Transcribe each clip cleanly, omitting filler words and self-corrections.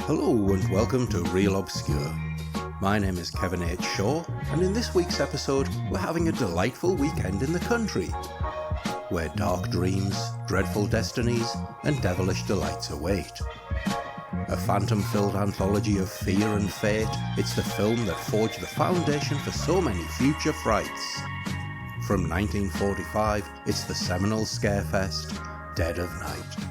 Hello and welcome to Real Obscure. My name is Kevin H. Shaw, and in this week's episode we're having a delightful weekend in the country, where dark dreams, dreadful destinies and devilish delights await. A phantom-filled anthology of fear and fate, it's the film that forged the foundation for so many future frights. From 1945, it's the seminal scarefest, Dead of Night.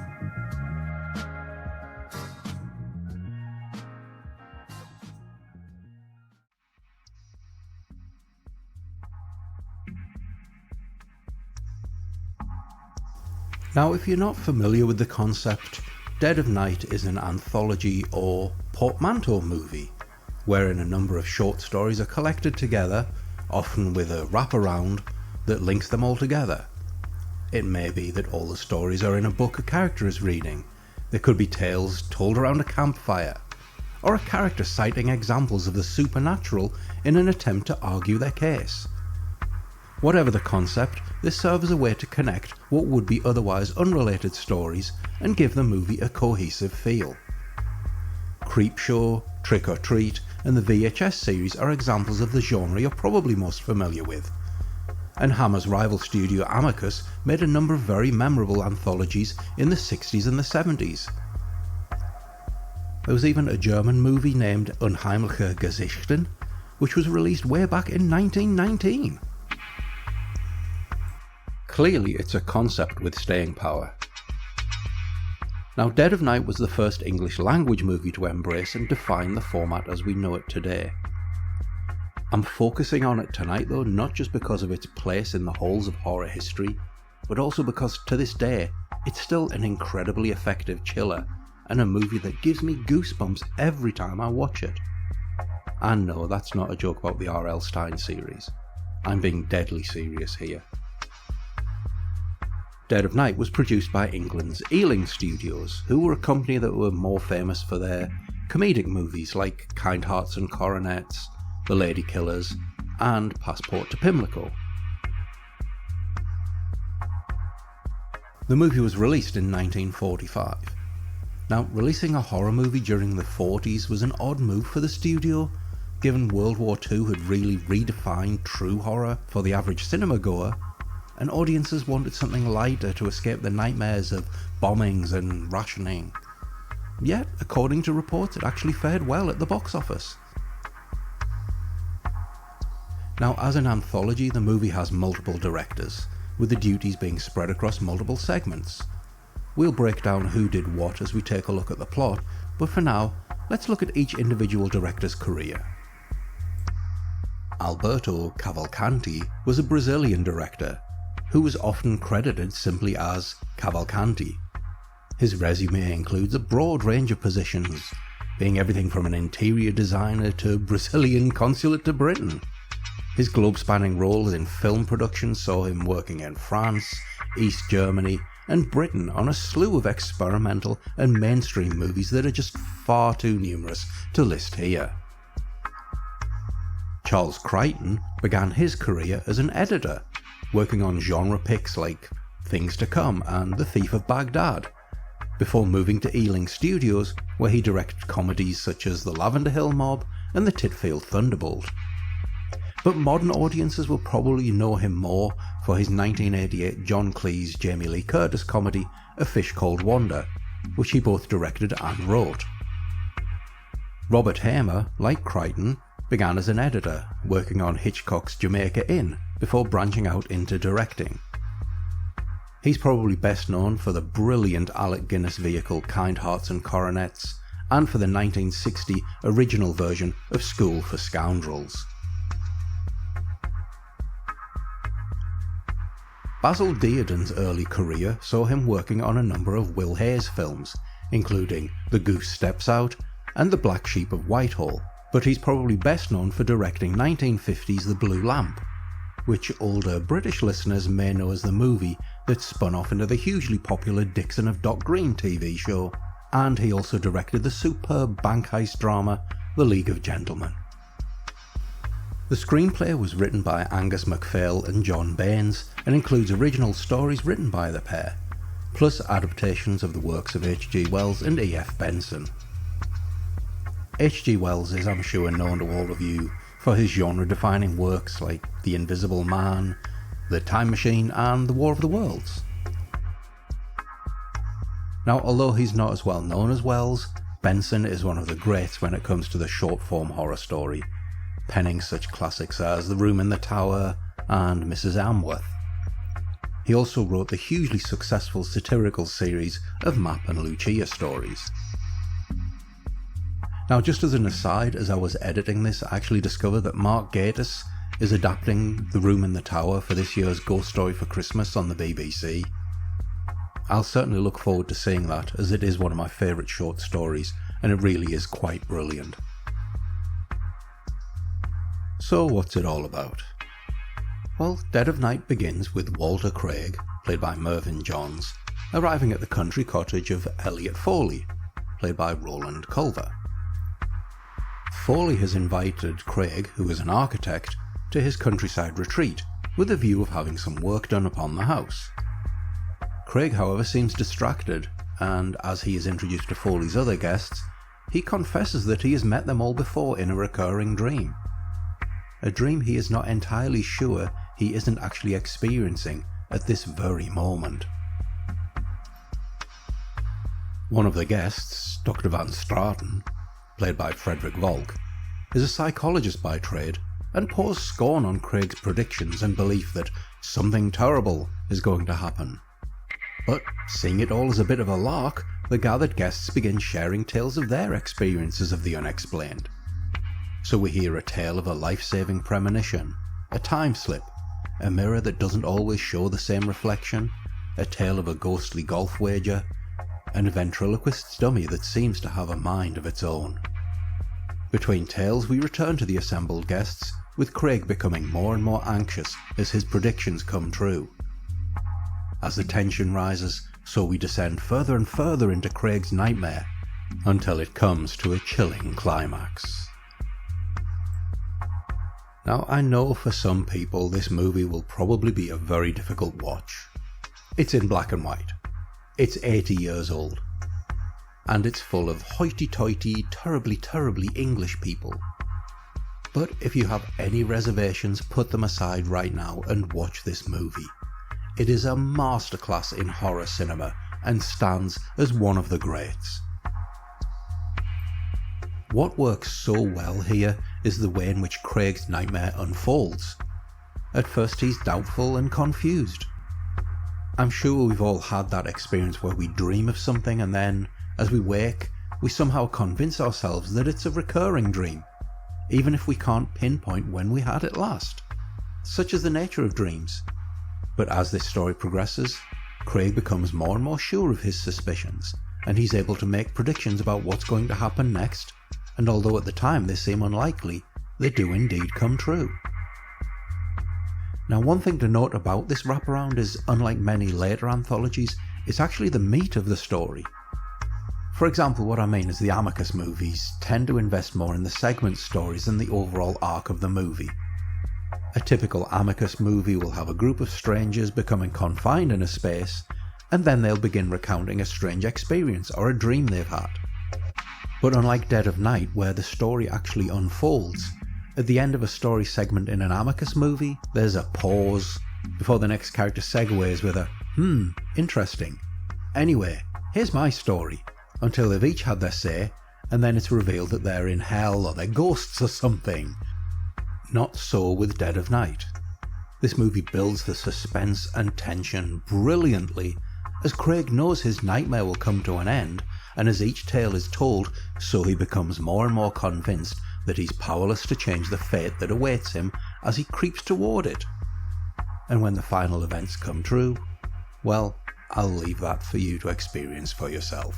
Now, if you're not familiar with the concept, Dead of Night is an anthology or portmanteau movie, wherein a number of short stories are collected together, often with a wraparound that links them all together. It may be that all the stories are in a book a character is reading. There could be tales told around a campfire, or a character citing examples of the supernatural in an attempt to argue their case. Whatever the concept, this serves as a way to connect what would be otherwise unrelated stories and give the movie a cohesive feel. Creepshow, Trick or Treat, and the VHS series are examples of the genre you're probably most familiar with. And Hammer's rival studio Amicus made a number of very memorable anthologies in the 60s and the 70s. There was even a German movie named Unheimliche Gesichten, which was released way back in 1919. Clearly, it's a concept with staying power. Now, Dead of Night was the first English language movie to embrace and define the format as we know it today. I'm focusing on it tonight though, not just because of its place in the halls of horror history, but also because to this day, it's still an incredibly effective chiller, and a movie that gives me goosebumps every time I watch it. And no, that's not a joke about the R.L. Stine series. I'm being deadly serious here. Dead of Night was produced by England's Ealing Studios, who were a company that were more famous for their comedic movies like Kind Hearts and Coronets, The Lady Killers, and Passport to Pimlico. The movie was released in 1945. Now, releasing a horror movie during the 40s was an odd move for the studio, given World War II had really redefined true horror for the average cinema goer, and audiences wanted something lighter to escape the nightmares of bombings and rationing. Yet, according to reports, it actually fared well at the box office. Now, as an anthology, the movie has multiple directors, with the duties being spread across multiple segments. We'll break down who did what as we take a look at the plot, but for now, let's look at each individual director's career. Alberto Cavalcanti was a Brazilian director, who was often credited simply as Cavalcanti. His resume includes a broad range of positions, being everything from an interior designer to Brazilian consulate to Britain. His globe-spanning roles in film production saw him working in France, East Germany, and Britain on a slew of experimental and mainstream movies that are just far too numerous to list here. Charles Crichton began his career as an editor, working on genre picks like Things to Come and The Thief of Baghdad, before moving to Ealing Studios, where he directed comedies such as The Lavender Hill Mob and The Titfield Thunderbolt. But modern audiences will probably know him more for his 1988 John Cleese Jamie Lee Curtis comedy A Fish Called Wanda, which he both directed and wrote. Robert Hamer, like Crichton, began as an editor, working on Hitchcock's Jamaica Inn, before branching out into directing. He's probably best known for the brilliant Alec Guinness vehicle Kind Hearts and Coronets, and for the 1960 original version of School for Scoundrels. Basil Dearden's early career saw him working on a number of Will Hayes films, including The Goose Steps Out and The Black Sheep of Whitehall, but he's probably best known for directing 1950's The Blue Lamp, which older British listeners may know as the movie that spun off into the hugely popular Dixon of Dock Green TV show, and he also directed the superb bank heist drama The League of Gentlemen. The screenplay was written by Angus MacPhail and John Baines and includes original stories written by the pair, plus adaptations of the works of H.G. Wells and E.F. Benson. H.G. Wells is, I'm sure, known to all of you for his genre-defining works like The Invisible Man, The Time Machine and The War of the Worlds. Now, although he's not as well known as Wells, Benson is one of the greats when it comes to the short-form horror story, penning such classics as The Room in the Tower and Mrs. Amworth. He also wrote the hugely successful satirical series of Map and Lucia stories. Now, just as an aside, as I was editing this, I actually discovered that Mark Gatiss is adapting The Room in the Tower for this year's Ghost Story for Christmas on the BBC. I'll certainly look forward to seeing that, as it is one of my favourite short stories, and it really is quite brilliant. So what's it all about? Well, Dead of Night begins with Walter Craig, played by Mervyn Johns, arriving at the country cottage of Elliot Foley, played by Roland Culver. Foley has invited Craig, who is an architect, to his countryside retreat, with a view of having some work done upon the house. Craig, however, seems distracted, and as he is introduced to Foley's other guests, he confesses that he has met them all before in a recurring dream. A dream he is not entirely sure he isn't actually experiencing at this very moment. One of the guests, Dr. Van Straten, played by Frederick Volk, is a psychologist by trade and pours scorn on Craig's predictions and belief that something terrible is going to happen. But seeing it all as a bit of a lark, the gathered guests begin sharing tales of their experiences of the unexplained. So we hear a tale of a life-saving premonition, a time slip, a mirror that doesn't always show the same reflection, a tale of a ghostly golf wager, and a ventriloquist's dummy that seems to have a mind of its own. Between tales we return to the assembled guests, with Craig becoming more and more anxious as his predictions come true. As the tension rises, so we descend further and further into Craig's nightmare, until it comes to a chilling climax. Now, I know for some people this movie will probably be a very difficult watch. It's in black and white. It's 80 years old. And it's full of hoity-toity, terribly English people. But if you have any reservations, put them aside right now and watch this movie. It is a masterclass in horror cinema and stands as one of the greats. What works so well here is the way in which Craig's nightmare unfolds. At first he's doubtful and confused. I'm sure we've all had that experience where we dream of something and then, as we wake, we somehow convince ourselves that it's a recurring dream, even if we can't pinpoint when we had it last. Such is the nature of dreams. But as this story progresses, Craig becomes more and more sure of his suspicions, and he's able to make predictions about what's going to happen next, and although at the time they seem unlikely, they do indeed come true. Now, one thing to note about this wraparound is, unlike many later anthologies, it's actually the meat of the story. For example, what I mean is the Amicus movies tend to invest more in the segment stories than the overall arc of the movie. A typical Amicus movie will have a group of strangers becoming confined in a space, and then they'll begin recounting a strange experience or a dream they've had. But unlike Dead of Night, where the story actually unfolds, at the end of a story segment in an Amicus movie, there's a pause before the next character segues with a, interesting. Anyway, here's my story, until they've each had their say, and then it's revealed that they're in hell or they're ghosts or something. Not so with Dead of Night. This movie builds the suspense and tension brilliantly, as Craig knows his nightmare will come to an end, and as each tale is told, so he becomes more and more convinced that he's powerless to change the fate that awaits him as he creeps toward it. And when the final events come true, well, I'll leave that for you to experience for yourself.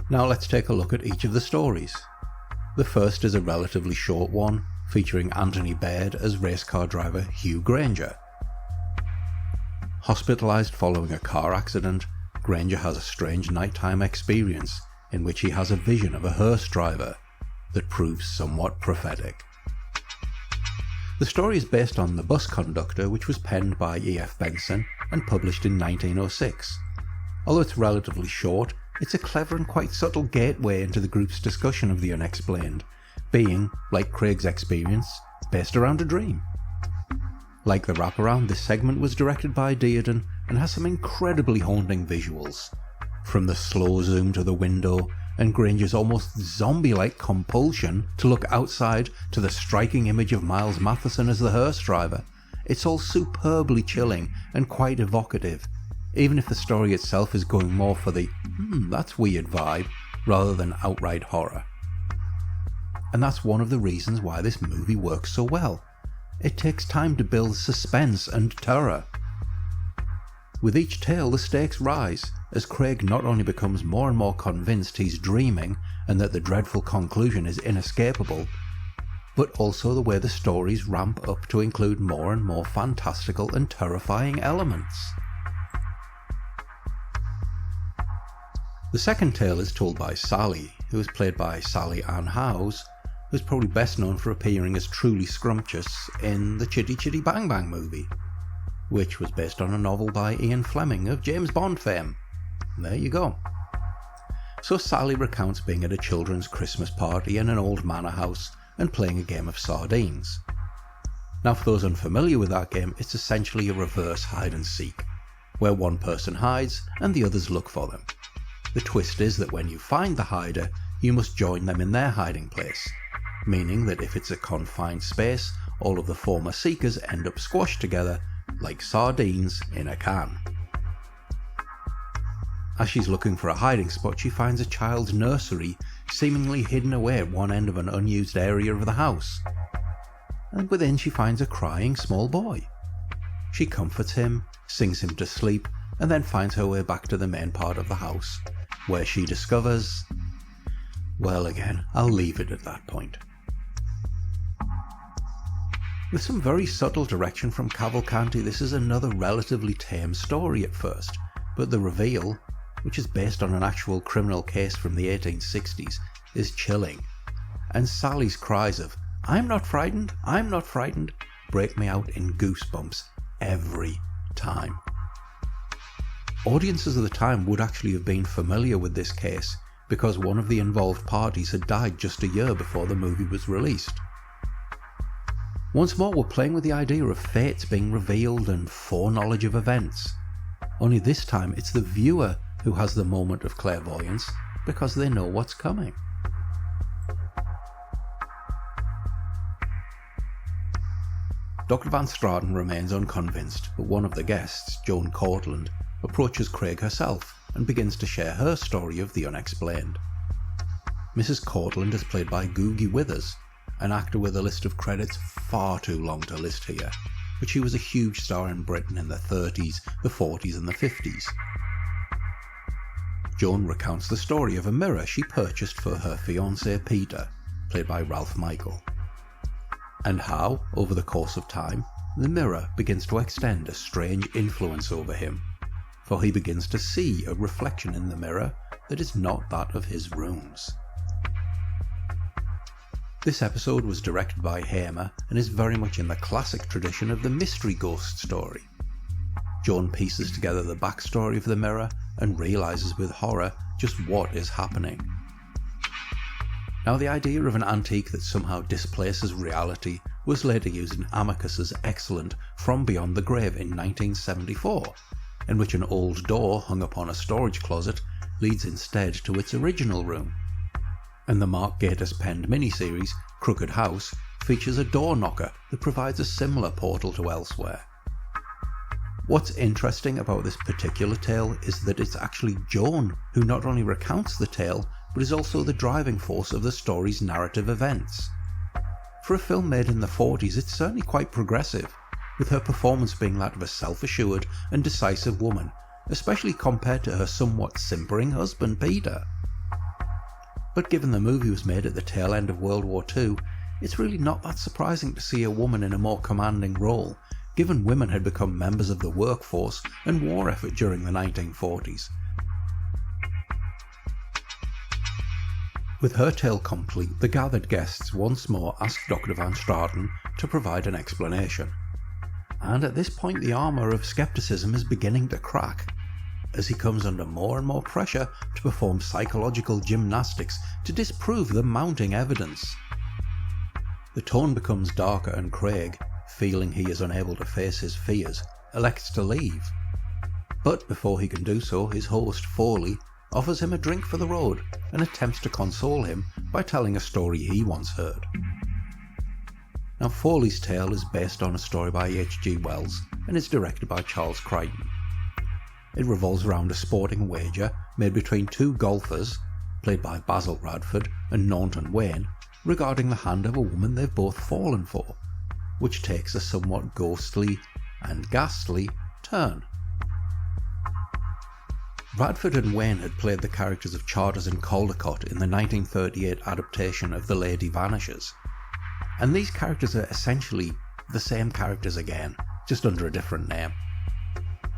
Now let's take a look at each of the stories. The first is a relatively short one, featuring Anthony Baird as race car driver Hugh Granger. Hospitalised following a car accident, Granger has a strange nighttime experience in which he has a vision of a hearse driver that proves somewhat prophetic. The story is based on The Bus Conductor, which was penned by E.F. Benson and published in 1906. Although it's relatively short, It's a clever and quite subtle gateway into the group's discussion of the unexplained, being, like Craig's experience, based around a dream. Like the wraparound, this segment was directed by Dearden and has some incredibly haunting visuals. From the slow zoom to the window, and Granger's almost zombie-like compulsion to look outside to the striking image of Miles Matheson as the hearse driver, it's all superbly chilling and quite evocative, even if the story itself is going more for the that's weird vibe rather than outright horror. And that's one of the reasons why this movie works so well. It takes time to build suspense and terror. With each tale the stakes rise, as Craig not only becomes more and more convinced he's dreaming and that the dreadful conclusion is inescapable, but also the way the stories ramp up to include more and more fantastical and terrifying elements. The second tale is told by Sally, who is played by Sally Ann Howes, who's probably best known for appearing as truly scrumptious in the Chitty Chitty Bang Bang movie, which was based on a novel by Ian Fleming of James Bond fame. There you go. So Sally recounts being at a children's Christmas party in an old manor house and playing a game of sardines. Now, for those unfamiliar with that game, it's essentially a reverse hide and seek, where one person hides and the others look for them. The twist is that when you find the hider, you must join them in their hiding place, meaning that if it's a confined space, all of the former seekers end up squashed together like sardines in a can. As she's looking for a hiding spot, she finds a child's nursery seemingly hidden away at one end of an unused area of the house, and within she finds a crying small boy. She comforts him, sings him to sleep, and then finds her way back to the main part of the house, where she discovers... well, again, I'll leave it at that point. With some very subtle direction from Cavalcanti, this is another relatively tame story at first, but the reveal, which is based on an actual criminal case from the 1860s, is chilling, and Sally's cries of I'm not frightened, break me out in goosebumps every time. Audiences of the time would actually have been familiar with this case because one of the involved parties had died just a year before the movie was released. Once more, we're playing with the idea of fates being revealed and foreknowledge of events. Only this time it's the viewer who has the moment of clairvoyance because they know what's coming. Dr. Van Straten remains unconvinced, but one of the guests, Joan Cortland, approaches Craig herself and begins to share her story of the unexplained. Mrs. Cortland is played by Googie Withers, an actor with a list of credits far too long to list here, but she was a huge star in Britain in the 30s, the 40s and the 50s. Joan recounts the story of a mirror she purchased for her fiancé Peter, played by Ralph Michael, and how, over the course of time, the mirror begins to extend a strange influence over him, for he begins to see a reflection in the mirror that is not that of his rooms. This episode was directed by Hamer and is very much in the classic tradition of the mystery ghost story. Joan pieces together the backstory of the mirror and realises with horror just what is happening. Now, the idea of an antique that somehow displaces reality was later used in Amicus's excellent From Beyond the Grave in 1974, in which an old door hung upon a storage closet leads instead to its original room. And the Mark Gatiss penned miniseries Crooked House features a door knocker that provides a similar portal to elsewhere. What's interesting about this particular tale is that it's actually Joan who not only recounts the tale, but is also the driving force of the story's narrative events. For a film made in the 40s, it's certainly quite progressive, with her performance being that of a self-assured and decisive woman, especially compared to her somewhat simpering husband Peter. But given the movie was made at the tail end of World War II, it's really not that surprising to see a woman in a more commanding role, given women had become members of the workforce and war effort during the 1940s. With her tale complete, the gathered guests once more ask Dr. Van Straten to provide an explanation. And at this point the armour of skepticism is beginning to crack. as he comes under more and more pressure to perform psychological gymnastics to disprove the mounting evidence. The tone becomes darker and Craig, feeling he is unable to face his fears, elects to leave. But before he can do so, his host, Foley, offers him a drink for the road and attempts to console him by telling a story he once heard. Now, Foley's tale is based on a story by H.G. Wells and is directed by Charles Crichton. It revolves around a sporting wager made between two golfers, played by Basil Radford and Naunton Wayne, regarding the hand of a woman they've both fallen for, which takes a somewhat ghostly and ghastly turn. Radford and Wayne had played the characters of Charters and Caldecott in the 1938 adaptation of The Lady Vanishes, and these characters are essentially the same characters again, just under a different name.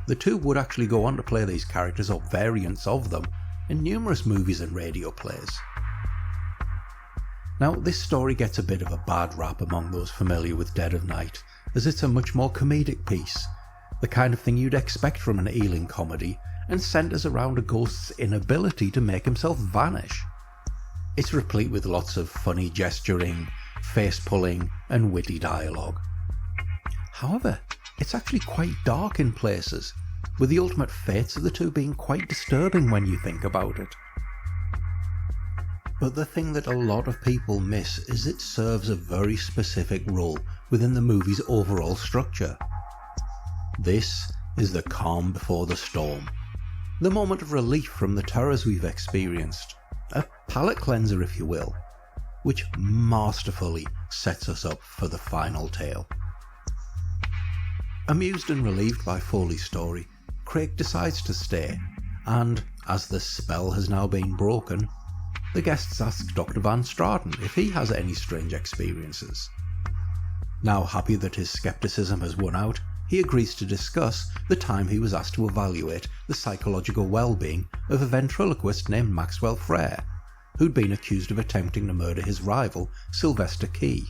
The two would actually go on to play these characters or variants of them in numerous movies and radio plays. Now, this story gets a bit of a bad rap among those familiar with Dead of Night, as it's a much more comedic piece, the kind of thing you'd expect from an Ealing comedy, and centres around a ghost's inability to make himself vanish. It's replete with lots of funny gesturing, face-pulling, and witty dialogue. However, it's actually quite dark in places, with the ultimate fates of the two being quite disturbing when you think about it. But the thing that a lot of people miss is it serves a very specific role within the movie's overall structure. This is the calm before the storm, the moment of relief from the terrors we've experienced, a palate cleanser if you will, which masterfully sets us up for the final tale. Amused and relieved by Foley's story, Craig decides to stay, and as the spell has now been broken, the guests ask Dr. Van Straten if he has any strange experiences. Now happy that his skepticism has won out, he agrees to discuss the time he was asked to evaluate the psychological well-being of a ventriloquist named Maxwell Frere, who'd been accused of attempting to murder his rival, Sylvester Key.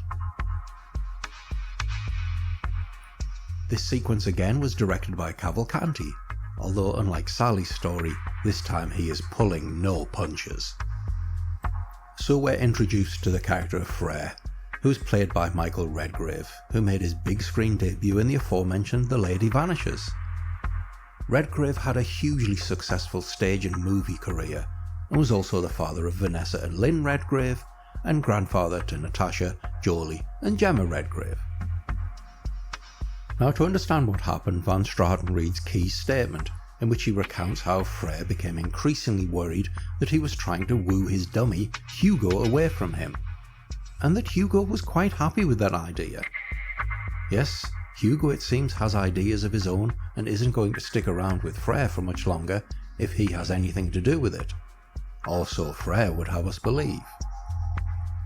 This sequence again was directed by Cavalcanti, although unlike Sally's story, this time he is pulling no punches. So we're introduced to the character of Frere, who's played by Michael Redgrave, who made his big screen debut in the aforementioned The Lady Vanishes. Redgrave had a hugely successful stage and movie career, and was also the father of Vanessa and Lynn Redgrave, and grandfather to Natasha, Jolie, and Gemma Redgrave. Now, to understand what happened, Van Straten reads Key's statement, in which he recounts how Frere became increasingly worried that he was trying to woo his dummy, Hugo, away from him, and that Hugo was quite happy with that idea. Yes, Hugo, it seems, has ideas of his own and isn't going to stick around with Frere for much longer if he has anything to do with it. Also, Frere would have us believe.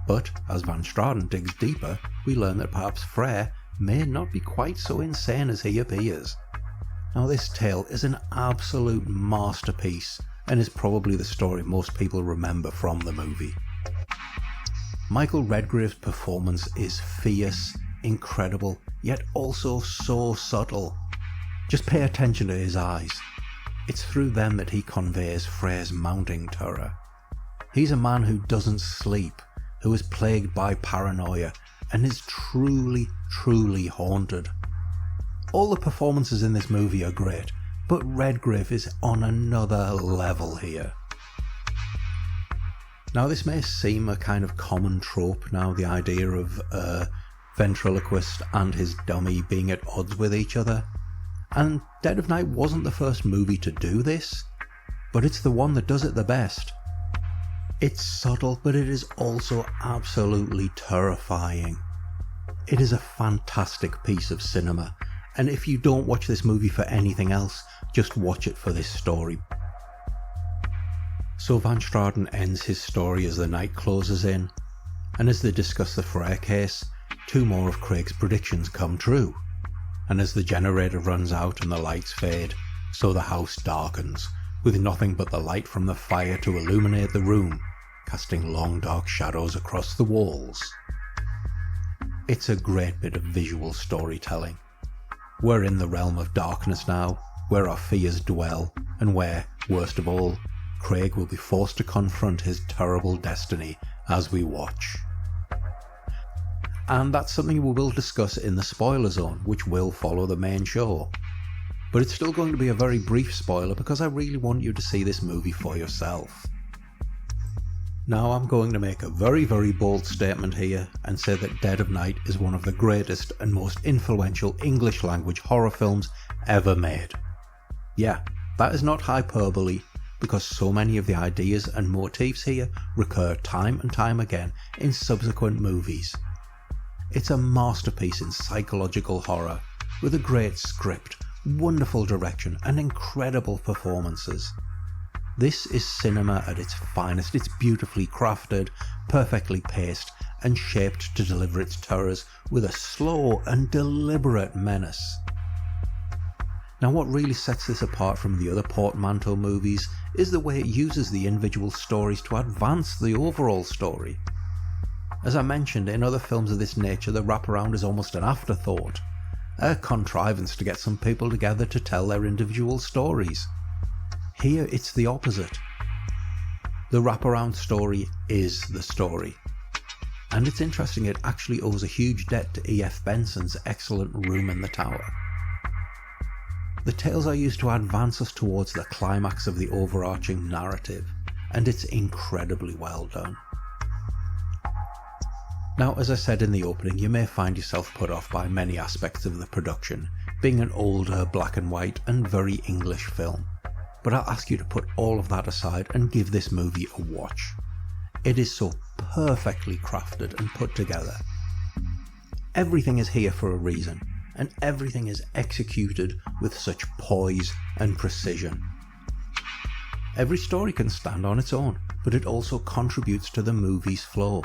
But as Van Straten digs deeper, we learn that perhaps Frere may not be quite so insane as he appears. Now, this tale is an absolute masterpiece and is probably the story most people remember from the movie. Michael Redgrave's performance is fierce, incredible, yet also so subtle. Just pay attention to his eyes. It's through them that he conveys Frere's mounting terror. He's a man who doesn't sleep, who is plagued by paranoia, and is truly, truly haunted. All the performances in this movie are great, but Redgrave is on another level here. Now, this may seem a kind of common trope now, the idea of a ventriloquist and his dummy being at odds with each other, and Dead of Night wasn't the first movie to do this, but it's the one that does it the best. It's subtle, but it is also absolutely terrifying. It is a fantastic piece of cinema, and if you don't watch this movie for anything else, just watch it for this story. So Van Straten ends his story as the night closes in, and as they discuss the Frere case, two more of Craig's predictions come true. And as the generator runs out and the lights fade, so the house darkens, with nothing but the light from the fire to illuminate the room, casting long dark shadows across the walls. It's a great bit of visual storytelling. We're in the realm of darkness now, where our fears dwell, and where, worst of all, Craig will be forced to confront his terrible destiny as we watch. And that's something we will discuss in the spoiler zone, which will follow the main show. But it's still going to be a very brief spoiler because I really want you to see this movie for yourself. Now I'm going to make a very bold statement here and say that Dead of Night is one of the greatest and most influential English language horror films ever made. Yeah, that is not hyperbole, because so many of the ideas and motifs here recur time and time again in subsequent movies. It's a masterpiece in psychological horror, with a great script, wonderful direction and incredible performances. This is cinema at its finest. It's beautifully crafted, perfectly paced and shaped to deliver its terrors with a slow and deliberate menace. Now what really sets this apart from the other portmanteau movies is the way it uses the individual stories to advance the overall story. As I mentioned, in other films of this nature the wraparound is almost an afterthought, a contrivance to get some people together to tell their individual stories. Here it's the opposite. The wraparound story is the story. And it's interesting, it actually owes a huge debt to E.F. Benson's excellent Room in the Tower. The tales are used to advance us towards the climax of the overarching narrative, and it's incredibly well done. Now, as I said in the opening, you may find yourself put off by many aspects of the production, being an older, black and white and very English film. But I'll ask you to put all of that aside and give this movie a watch. It is so perfectly crafted and put together. Everything is here for a reason, and everything is executed with such poise and precision. Every story can stand on its own, but it also contributes to the movie's flow.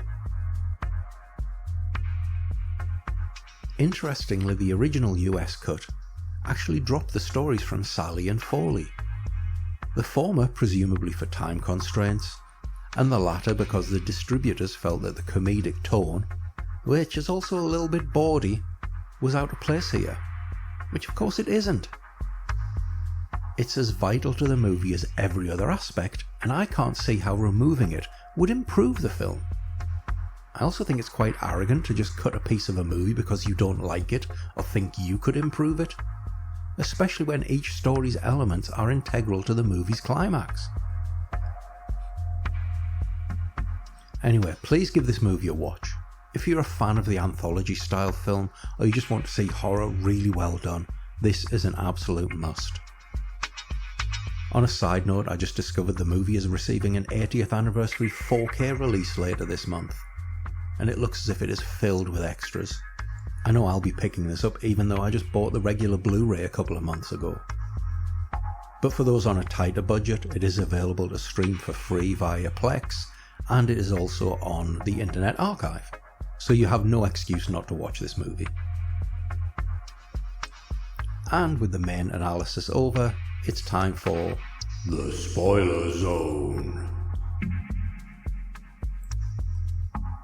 Interestingly, the original US cut actually dropped the stories from Sally and Foley. The former presumably for time constraints, and the latter because the distributors felt that the comedic tone, which is also a little bit bawdy, was out of place here, which of course it isn't. It's as vital to the movie as every other aspect, and I can't see how removing it would improve the film. I also think it's quite arrogant to just cut a piece of a movie because you don't like it or think you could improve it, especially when each story's elements are integral to the movie's climax. Anyway, please give this movie a watch. If you're a fan of the anthology style film, or you just want to see horror really well done, this is an absolute must. On a side note, I just discovered the movie is receiving an 80th anniversary 4K release later this month, and it looks as if it is filled with extras. I know I'll be picking this up even though I just bought the regular Blu-ray a couple of months ago. But for those on a tighter budget, it is available to stream for free via Plex, and it is also on the Internet Archive, so you have no excuse not to watch this movie. And with the main analysis over, it's time for the Spoiler Zone.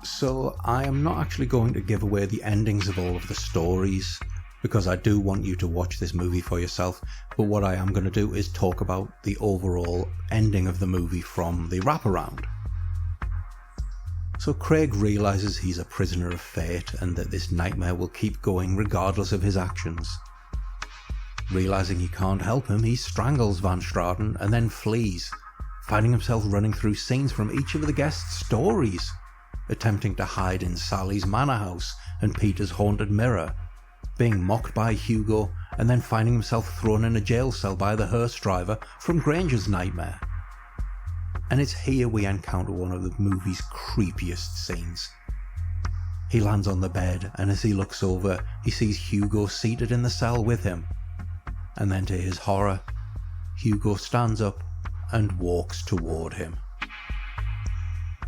So I am not actually going to give away the endings of all of the stories, because I do want you to watch this movie for yourself, but what I am going to do is talk about the overall ending of the movie from the wraparound. So Craig realises he's a prisoner of fate and that this nightmare will keep going regardless of his actions. Realising he can't help him, he strangles Van Straten and then flees, finding himself running through scenes from each of the guests' stories, attempting to hide in Sally's manor house and Peter's haunted mirror, being mocked by Hugo and then finding himself thrown in a jail cell by the hearse driver from Granger's nightmare. And it's here we encounter one of the movie's creepiest scenes. He lands on the bed, and as he looks over, he sees Hugo seated in the cell with him. And then to his horror, Hugo stands up and walks toward him.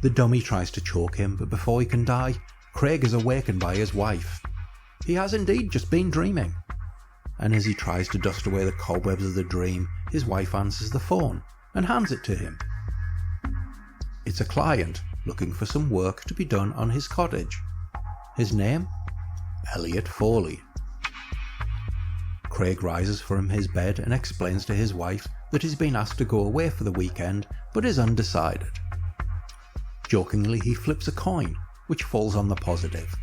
The dummy tries to choke him, but before he can die, Craig is awakened by his wife. He has indeed just been dreaming. And as he tries to dust away the cobwebs of the dream, his wife answers the phone and hands it to him. It's a client looking for some work to be done on his cottage. His name? Elliot Foley. Craig rises from his bed and explains to his wife that he's been asked to go away for the weekend but is undecided. Jokingly, he flips a coin, which falls on the positive.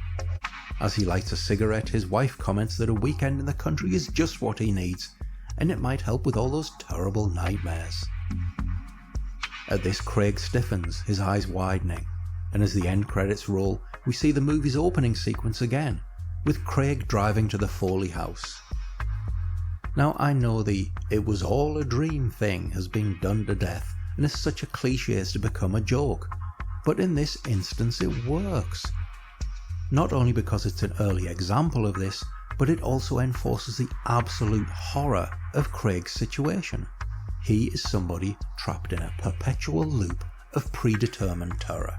As he lights a cigarette, his wife comments that a weekend in the country is just what he needs, and it might help with all those terrible nightmares. At this, Craig stiffens, his eyes widening, and as the end credits roll, we see the movie's opening sequence again, with Craig driving to the Foley house. Now, I know the "it was all a dream" thing has been done to death and is such a cliche as to become a joke, but in this instance it works. Not only because it's an early example of this, but it also enforces the absolute horror of Craig's situation. He is somebody trapped in a perpetual loop of predetermined terror.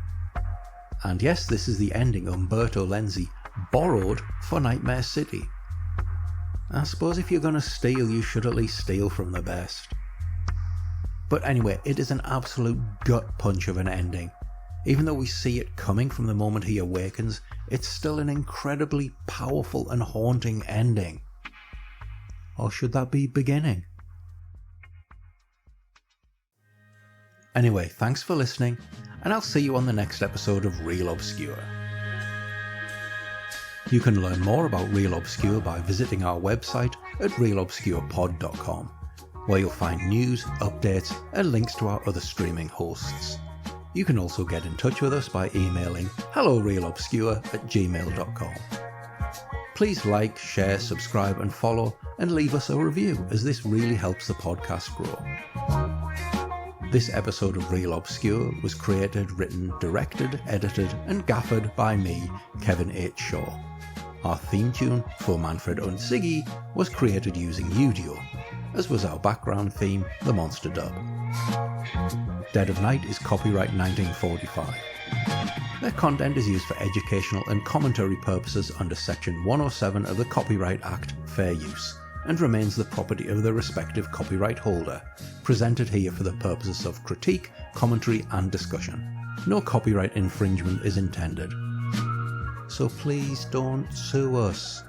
And yes, this is the ending Umberto Lenzi borrowed for Nightmare City. I suppose if you're gonna steal, you should at least steal from the best. But anyway, it is an absolute gut punch of an ending. Even though we see it coming from the moment he awakens, it's still an incredibly powerful and haunting ending. Or should that be beginning? Anyway, thanks for listening, and I'll see you on the next episode of Real Obscure. You can learn more about Real Obscure by visiting our website at realobscurepod.com, where you'll find news, updates, and links to our other streaming hosts. You can also get in touch with us by emailing hellorealobscure@gmail.com. Please like, share, subscribe and follow, and leave us a review, as this really helps the podcast grow. This episode of Real Obscure was created, written, directed, edited and gaffered by me, Kevin H. Shaw. Our theme tune, for Manfred und Siggy, was created using Udio, as was our background theme, The Monster Dub. Dead of Night is copyright 1945. Their content is used for educational and commentary purposes under Section 107 of the Copyright Act, Fair Use, and remains the property of the respective copyright holder, presented here for the purposes of critique, commentary and discussion. No copyright infringement is intended. So please don't sue us.